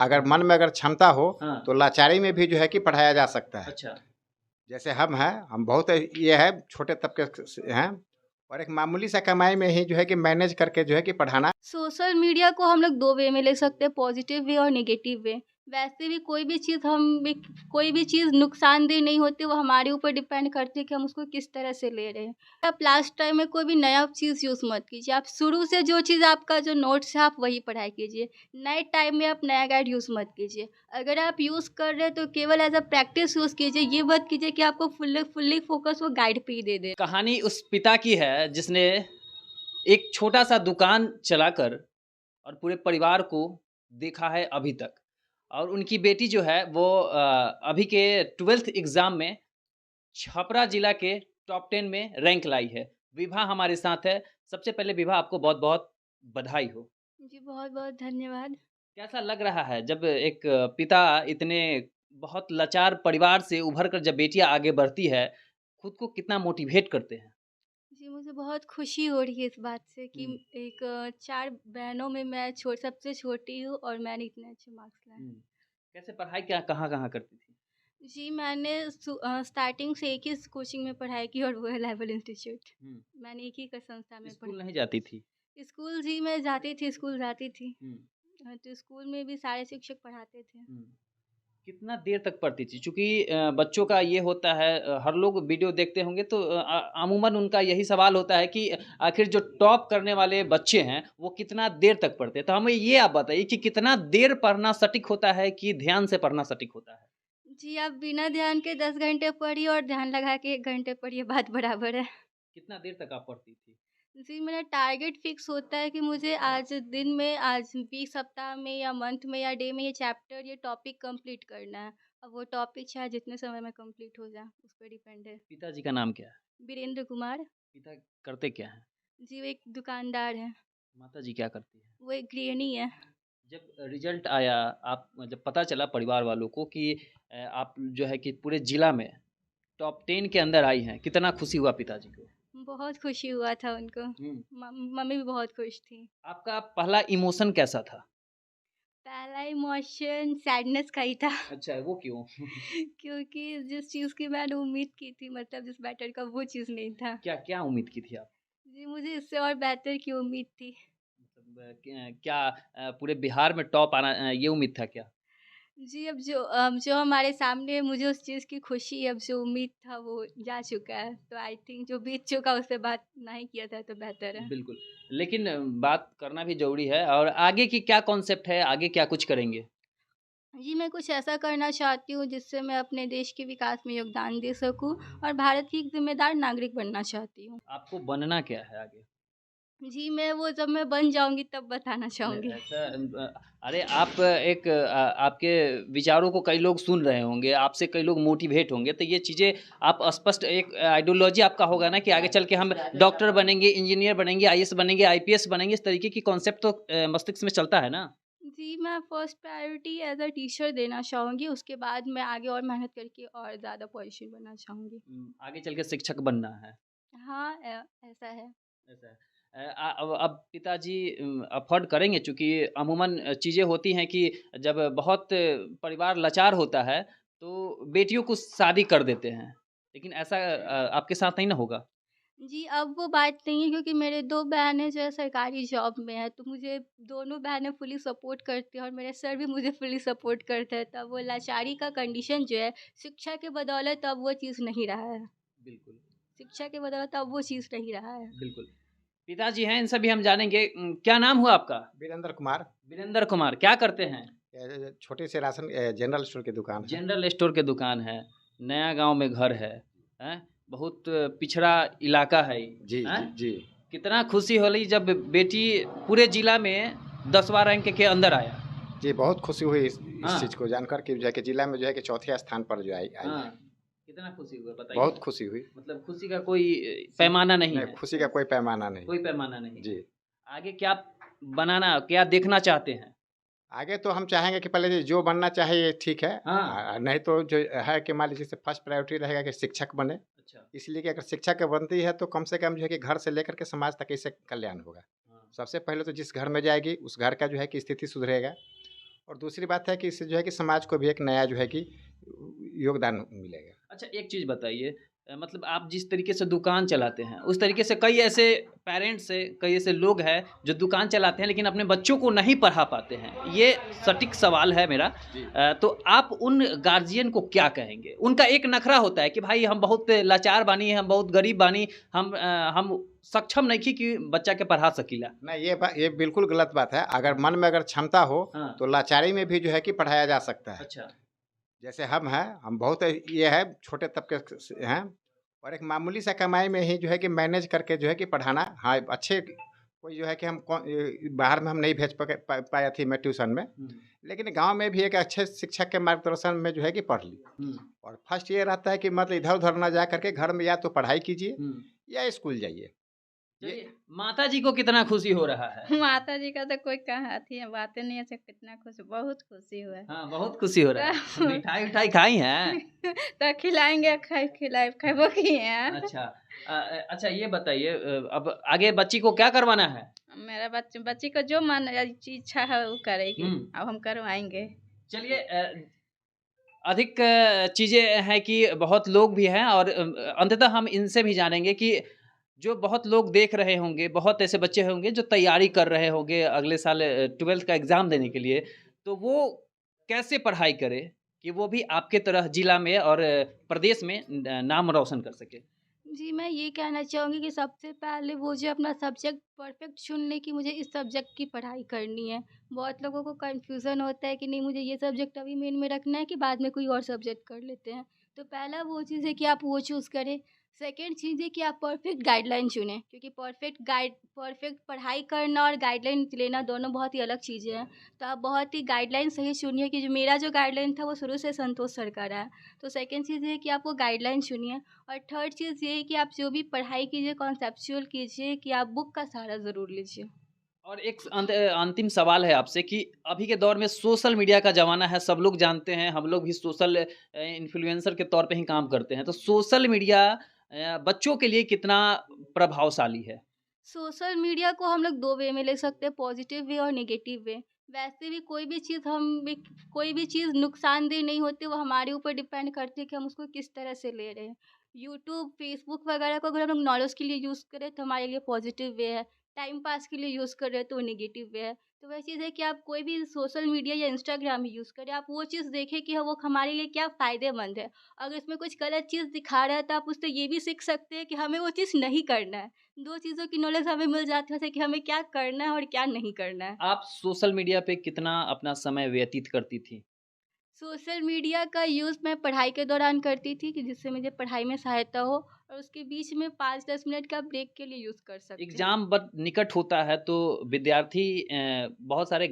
अगर मन में अगर क्षमता हो हाँ। तो लाचारी में भी जो है कि पढ़ाया जा सकता है। अच्छा। जैसे हम बहुत ये है छोटे तबके से हैं और एक मामूली सा कमाई में ही जो है कि मैनेज करके जो है कि पढ़ाना। सोशल मीडिया को हम लोग 2 वे में ले सकते हैं, पॉजिटिव वे और नेगेटिव वे। वैसे भी कोई भी चीज़ नुकसानदेह नहीं होती, वो हमारे ऊपर डिपेंड करती है कि हम उसको किस तरह से ले रहे हैं। आप लास्ट टाइम में कोई भी नया चीज़ यूज़ मत कीजिए, आप शुरू से जो चीज़ आपका जो नोट्स है आप वही पढ़ाई कीजिए। नए टाइम में आप नया गाइड यूज़ मत कीजिए। अगर आप यूज़ कर रहे हैं तो केवल एज़ अ प्रैक्टिस यूज़ कीजिए, ये मत कीजिए कि आपको फुल्ली फ़ोकस वो गाइड पे ही दे दे। कहानी उस पिता की है जिसने एक छोटा सा दुकान चलाकर और पूरे परिवार को देखा है अभी तक। और उनकी बेटी जो है वो अभी के 12th एग्ज़ाम में छपरा जिला के टॉप 10 में रैंक लाई है। विभा हमारे साथ है। सबसे पहले विभा आपको बहुत-बहुत बधाई हो। जी, बहुत-बहुत धन्यवाद। कैसा लग रहा है जब एक पिता इतने बहुत लाचार परिवार से उभर कर जब बेटियाँ आगे बढ़ती है, खुद को कितना मोटिवेट करते हैं? जी, मुझे बहुत खुशी हो रही है इस बात से कि हुँ, 4 बहनों में मैं सबसे छोटी हूँ और मैंने इतने अच्छे मार्क्स लाए। हुँ। कैसे पढ़ाई क्या कहाँ-कहाँ करती थी? जी, मैंने स्टार्टिंग से एक ही कोचिंग में पढ़ाई की और वो है लेवल इंस्टीट्यूट। हुँ। मैंने एक ही का संस्था में स्कूल पढ़ा। नहीं जाती थी? स्कूल जी मैं जाती थी, स्कूल जाती थी। हुँ, तो स्कूल में भी सारे शिक्षक पढ़ाते थे। हुँ। कितना देर तक पढ़ती थी? चूँकि बच्चों का ये होता है हर लोग वीडियो देखते होंगे तो अमूमन उनका यही सवाल होता है कि आखिर जो टॉप करने वाले बच्चे हैं, वो कितना देर तक पढ़ते हैं? तो हमें ये आप बताइए कि कितना देर पढ़ना सटीक होता है कि ध्यान से पढ़ना सटीक होता है? जी, आप बिना ध्यान के 10 घंटे पढ़िए और ध्यान लगा के 1 घंटे पढ़िए, बात बराबर है। कितना देर तक आप पढ़ती थी? जी, मेरा टारगेट फिक्स होता है कि मुझे आज वीक सप्ताह में या मंथ में या डे में ये चैप्टर ये टॉपिक कंप्लीट करना है। अब वो टॉपिक चाहे जितने समय में कंप्लीट हो जाए, उस पे डिपेंड है। पिताजी का नाम क्या है? वीरेंद्र कुमार। पिता करते क्या हैं? जी, वो एक दुकानदार हैं। माताजी क्या करती हैं? वो एक गृहिणी है। जब रिज़ल्ट आया, आप जब पता चला परिवार वालों को कि आप जो है कि पूरे ज़िला में टॉप 10 के अंदर आई हैं, कितना खुशी हुआ पिताजी को? बहुत खुशी हुआ था उनको। हुँ। मम्मी भी बहुत खुश थी। आपका पहला इमोशन कैसा था? पहला इमोशन सैडनेस का ही था। अच्छा, वो क्यों? क्योंकि जिस चीज़ की मैंने उम्मीद की थी मतलब जिस बैटर का वो चीज़ नहीं था। क्या उम्मीद की थी आप? जी, मुझे इससे और बेहतर की उम्मीद थी। मतलब क्या पूरे बिहार में टॉप आना ये उम्मीद था क्या? जी, अब जो हमारे सामने है मुझे उस चीज़ की खुशी है, अब जो उम्मीद था वो जा चुका है। तो आई थिंक जो बीत चुका उस पे बात ना ही किया जाए तो बेहतर है। बिल्कुल, लेकिन बात करना भी ज़रूरी है और आगे की क्या कॉन्सेप्ट है? आगे क्या कुछ करेंगे? जी, मैं कुछ ऐसा करना चाहती हूँ जिससे मैं अपने देश के विकास में योगदान दे सकूँ और भारत की एक ज़िम्मेदार नागरिक बनना चाहती हूँ। आपको बनना क्या है आगे? जी, मैं वो जब मैं बन जाऊँगी तब बताना चाहूँगी। ऐसा अरे आप एक आपके विचारों को कई लोग सुन रहे होंगे, आपसे कई लोग मोटिवेट होंगे, तो ये चीज़ें आप स्पष्ट एक आइडियोलॉजी आपका होगा ना कि आगे चल के हम डॉक्टर बनेंगे, इंजीनियर बनेंगे, आईएएस बनेंगे, आईपीएस बनेंगे, इस तरीके की कॉन्सेप्ट तो मस्तिष्क में चलता है ना? जी, मैं first priority as a teacher देना चाहूँगी, उसके बाद मैं आगे और मेहनत करके और ज़्यादा पोज़ीशन बनना चाहूँगी। आगे चल के शिक्षक बनना है, हाँ, ऐसा है। ऐसा है। अब पिताजी अफ़ोर्ड करेंगे चूँकि अमूमन चीज़ें होती हैं कि जब बहुत परिवार लाचार होता है, तो बेटियों को शादी कर देते हैं। लेकिन ऐसा आपके साथ नहीं ना होगा? जी, अब वो बात नहीं है क्योंकि मेरे 2 बहनें जो है सरकारी जॉब में हैं, तो मुझे दोनों बहनें फुली सपोर्ट करती हैं और मेरे सर भी मुझे फुली सपोर्ट करते हैं, तब वो लाचारी का कंडीशन जो है, शिक्षा के बदौलत अब वो चीज़ नहीं रहा है। बिल्कुल, शिक्षा के बदौलत अब वो चीज़ नहीं रहा है। बिल्कुल। पिताजी हैं, इनसे भी हम जानेंगे क्या नाम हुआ आपका? वीरेंद्र कुमार। वीरेंद्र कुमार, क्या करते हैं? छोटे से राशन जनरल स्टोर की दुकान है। जनरल स्टोर के दुकान है, नया गाँव में घर है, हैं? बहुत पिछड़ा इलाका है ये, जी हैं? जी जी। कितना खुशी होली जब बेटी पूरे जिला में 10वां रैंक के अंदर आया। जी, बहुत खुशी हुई इस हाँ, चीज़ को जानकर कि जो है कि जिला में जो है कि चौथे स्थान पर जो आई आई हाँ। है। कितना खुशी हुआ बताइए? बहुत खुशी हुई। मतलब खुशी का कोई पैमाना नहीं नहीं, है, खुशी का कोई पैमाना नहीं। कोई पैमाना नहीं है। जी। आगे क्या बनाना क्या देखना चाहते हैं? आगे तो हम चाहेंगे कि पहले जो बनना चाहिए ठीक है। हाँ, नहीं तो जो है कि मान लीजिए जैसे फर्स्ट प्रायोरिटी रहेगा कि शिक्षक बने। अच्छा, इसलिए कि अगर शिक्षक बनती है तो कम से कम जो है कि घर से लेकर के समाज तक इससे कल्याण होगा। हाँ, सबसे पहले तो जिस घर में जाएगी उस घर का जो है कि स्थिति सुधरेगा और दूसरी बात है कि इससे जो है कि समाज को भी एक नया जो है कि योगदान मिलेगा। अच्छा, एक चीज़ बताइए, मतलब आप जिस तरीके से दुकान चलाते हैं, उस तरीके से कई ऐसे पेरेंट्स हैं, कई ऐसे लोग हैं जो दुकान चलाते हैं लेकिन अपने बच्चों को नहीं पढ़ा पाते हैं। ये सटीक सवाल है मेरा। तो आप उन गार्जियन को क्या कहेंगे? उनका एक नखरा होता है कि भाई हम बहुत लाचार बानी, हम बहुत गरीब बानी, हम सक्षम नइखी कि बच्चा के पढ़ा सकीला। नहीं, ये बिल्कुल गलत बात है। अगर मन में अगर क्षमता हो हाँ। तो लाचारी में भी जो है कि पढ़ाया जा सकता है। अच्छा। जैसे हम हैं, हम बहुत ये है छोटे तबके से हैं और एक मामूली सा कमाई में ही जो है कि मैनेज करके जो है कि पढ़ाना। हाँ, अच्छे कोई जो है कि बाहर में हम नहीं भेज पाया थी मैं ट्यूशन में, लेकिन गांव में भी एक अच्छे शिक्षक के मार्गदर्शन में जो है कि पढ़ ली। और फर्स्ट ये रहता है कि मतलब इधर उधर ना जा करके घर में या तो पढ़ाई कीजिए या स्कूल जाइए। चलिए, माता जी को कितना खुशी हो रहा है? माता जी का तो कोई कहा थी बातें नहीं है, कितना खुशी, बहुत खुशी हुआ है। हाँ, बहुत खुशी हो रहा है। मिठाई उठाई खाई हैं? तो खिलाएंगे, खाइबो की हैं। अच्छा। अच्छा, ये बताइए, अब आगे बच्ची को क्या करवाना है? मेरा बच्ची को जो मन इच्छा है वो करेगी। अब हम करवाएंगे। चलिए, अधिक चीज़ें हैं कि बहुत लोग भी हैं और अंततः हम इनसे भी जानेंगे कि जो बहुत लोग देख रहे होंगे, बहुत ऐसे बच्चे होंगे जो तैयारी कर रहे होंगे अगले साल 12th का एग्ज़ाम देने के लिए, तो वो कैसे पढ़ाई करें कि वो भी आपके तरह जिला में और प्रदेश में नाम रोशन कर सके? जी, मैं ये कहना चाहूँगी कि सबसे पहले वो जो अपना सब्जेक्ट परफेक्ट चुन ले कि मुझे इस सब्जेक्ट की पढ़ाई करनी है। बहुत लोगों को कन्फ्यूज़न होता है कि नहीं, मुझे ये सब्जेक्ट अभी मेन में रखना है कि बाद में कोई और सब्जेक्ट कर लेते हैं। तो पहला वो चीज़ है कि आप वो चूज़ करें। सेकंड चीज़ है कि आप परफेक्ट गाइडलाइन चुनें, क्योंकि परफेक्ट पढ़ाई करना और गाइडलाइन लेना दोनों बहुत ही अलग चीज़ें हैं। तो आप बहुत ही गाइडलाइन सही चुनिए कि जो मेरा जो गाइडलाइन था वो शुरू से संतोष सर का रहा है। तो सेकंड चीज़ ये है कि आप वो गाइडलाइन चुनिए। और थर्ड चीज़ ये है कि आप जो भी पढ़ाई कीजिए कॉन्सेप्चुअल कीजिए, कि आप बुक का सहारा ज़रूर लीजिए। और एक अंतिम सवाल है आपसे कि अभी के दौर में सोशल मीडिया का ज़माना है, सब लोग जानते हैं, हम लोग भी सोशल इन्फ्लुएंसर के तौर पे ही काम करते हैं। तो सोशल मीडिया बच्चों के लिए कितना प्रभावशाली है? सोशल मीडिया को हम लोग 2 वे में ले सकते हैं, पॉजिटिव वे और नेगेटिव वे। वैसे भी कोई भी चीज़ नुकसानदेह नहीं होती, वो हमारे ऊपर डिपेंड करती है कि हम उसको किस तरह से ले रहे हैं। यूट्यूब, फेसबुक वगैरह को अगर हम लोग नॉलेज के लिए यूज़ करें तो हमारे लिए पॉजिटिव वे है, टाइम पास के लिए यूज़ कर रहे हैं तो वो नेगेटिव वे है। तो वह चीज़ है कि आप कोई भी सोशल मीडिया या इंस्टाग्राम ही यूज़ करें, आप वो चीज़ देखें कि वो हमारे लिए क्या फ़ायदेमंद है। अगर इसमें कुछ गलत चीज़ दिखा रहा है तो आप उससे ये भी सीख सकते हैं कि हमें वो चीज़ नहीं करना है। 2 चीज़ों की नॉलेज हमें मिल जाती है उससे कि हमें क्या करना है और क्या नहीं करना है। आप सोशल मीडिया पे कितना अपना समय व्यतीत करती थी? सोशल मीडिया का यूज़ मैं पढ़ाई के दौरान करती थी कि जिससे मुझे पढ़ाई में सहायता हो, और उसके बीच में 5-10 मिनट का ब्रेक के लिए यूज़ कर सकते हैं। एग्ज़ाम बट निकट होता है तो विद्यार्थी बहुत सारे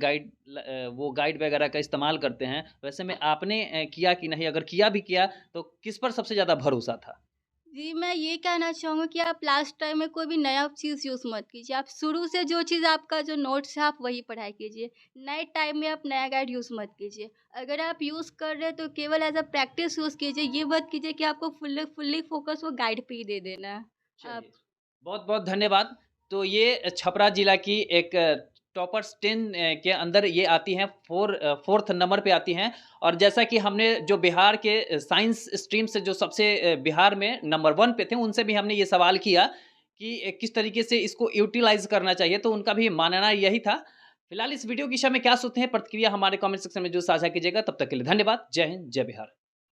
वो गाइड वगैरह का इस्तेमाल करते हैं। वैसे में आपने किया कि नहीं? अगर किया भी किया तो किस पर सबसे ज़्यादा भरोसा था? जी, मैं ये कहना चाहूँगी कि आप लास्ट टाइम में कोई भी नया चीज़ यूज़ मत कीजिए। आप शुरू से जो चीज़ आपका जो नोट्स है आप वही पढ़ाई कीजिए। नए टाइम में आप नया गाइड यूज़ मत कीजिए। अगर आप यूज़ कर रहे हैं तो केवल एज़ अ प्रैक्टिस यूज़ कीजिए। ये मत कीजिए कि आपको फुल्ली फ़ोकस वो गाइड पे ही दे देना है। आप चलिए, बहुत-बहुत धन्यवाद। तो ये छपरा जिला की एक टॉपर्स 10 के अंदर ये आती हैं, 4th नंबर पे आती हैं और जैसा कि हमने जो बिहार के साइंस स्ट्रीम से जो सबसे बिहार में नंबर 1 पे थे, उनसे भी हमने ये सवाल किया कि किस तरीके से इसको यूटिलाइज़ करना चाहिए, तो उनका भी मानना यही था। फिलहाल इस वीडियो की विषय में क्या सोचते हैं, प्रतिक्रिया हमारे कमेंट सेक्शन में ज़रूर साझा कीजिएगा। तब तक के लिए धन्यवाद। जय हिंद, जय बिहार।